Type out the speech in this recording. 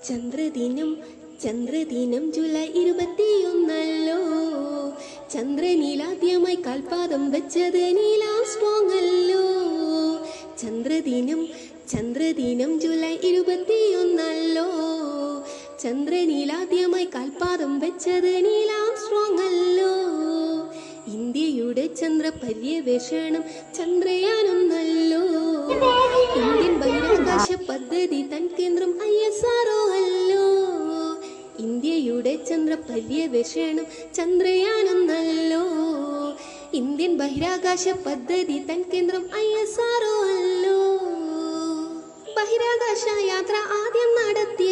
ചന്ദ്രദിനം ചന്ദ്രദിനം July 21 ചന്ദ്രനിലാദ്യമായി കാൽപാദം വെച്ചത് Neil Armstrong അല്ലോ. ചന്ദ്രദിനം ചന്ദ്രദിനം ജൂലൈ 21 ചന്ദ്രനിലാദ്യമായി കാൽപാദം വെച്ചത് നീൽ ആംസ്ട്രോങ് അല്ലോ. ഇന്ത്യയുടെ ചന്ദ്ര പര്യവേഷണം ചന്ദ്രയാനൊന്നല്ലോ. ഇന്ത്യൻ ബഹിരാകാശ പദ്ധതി തൻ കേന്ദ്രം ISRO അല്ലോ. ഇന്ത്യയുടെ ചന്ദ്ര പര്യവേഷണം ചന്ദ്രയാനൊന്നല്ലോ. ഇന്ത്യൻ ബഹിരാകാശ പദ്ധതി തൻ കേന്ദ്രം ISRO അല്ലോ. ബഹിരാകാശ യാത്ര ആദ്യം നടത്തി